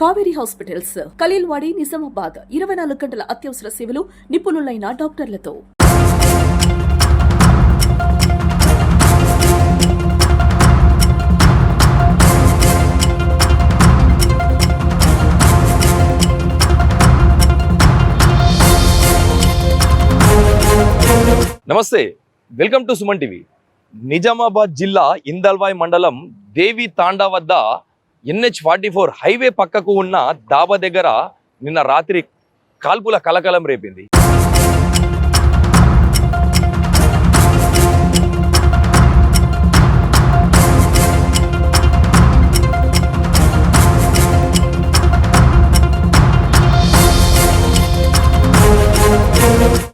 Kaveri hospitals, Khaleelwadi, Nizamabad 24 గంటల అత్యవసర సేవలు, నిపుణులైన డాక్టర్లతో. నమస్తే, welcome to Suman TV. Nizamabad జిల్లా ఇందల్వాయి మండలం దేవి తాండా వద్ద NH-44 హైవే పక్కకు ఉన్న డాబా దగ్గర నిన్న రాత్రి కాల్పుల కలకలం రేపింది.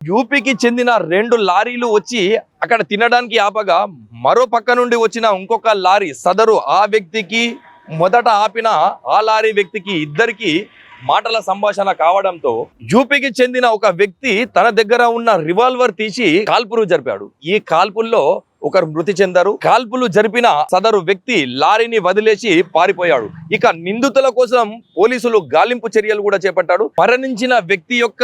యూపీకి చెందిన 2 లారీలు వచ్చి అక్కడ తినడానికి ఆపగా మరో పక్క నుండి వచ్చిన ఇంకొక లారీ సదరు ఆ వ్యక్తికి మొదట ఆపిన ఆ లారీ వ్యక్తికి ఇద్దరికి మాటల సంభాషణ కావడంతో యూపీకి చెందిన ఒక వ్యక్తి తన దగ్గర ఉన్న రివాల్వర్ తీసి కాల్పులు జరిపాడు. ఈ కాల్పుల్లో ఒకరు మృతి చెందారు. కాల్పులు జరిపిన సదరు వ్యక్తి లారీని వదిలేసి పారిపోయాడు. ఇక నిందితుల కోసం పోలీసులు గాలింపు చర్యలు కూడా చేపట్టాడు. మరణించిన వ్యక్తి యొక్క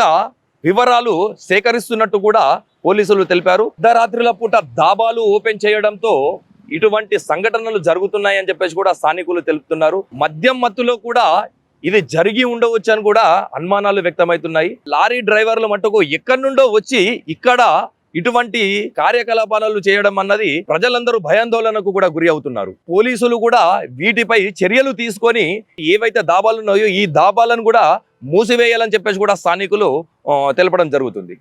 వివరాలు సేకరిస్తున్నట్టు కూడా పోలీసులు తెలిపారు. అర్ధరాత్రుల పూట దాబాలు ఓపెన్ చేయడంతో ఇటువంటి సంఘటనలు జరుగుతున్నాయని చెప్పేసి కూడా స్థానికులు తెలుపుతున్నారు. మద్యం మత్తులో కూడా ఇది జరిగి ఉండవచ్చు అని కూడా అనుమానాలు వ్యక్తమవుతున్నాయి. లారీ డ్రైవర్లు మట్టుకు ఎక్కడి నుండో వచ్చి ఇక్కడ ఇటువంటి కార్యకలాపాలు చేయడం అన్నది ప్రజలందరూ భయాందోళనకు కూడా గురి అవుతున్నారు. పోలీసులు కూడా వీటిపై చర్యలు తీసుకొని ఏవైతే దాబాలు ఉన్నాయో ఈ దాబాలను కూడా మూసివేయాలని చెప్పేసి కూడా స్థానికులు తెలపడం జరుగుతుంది.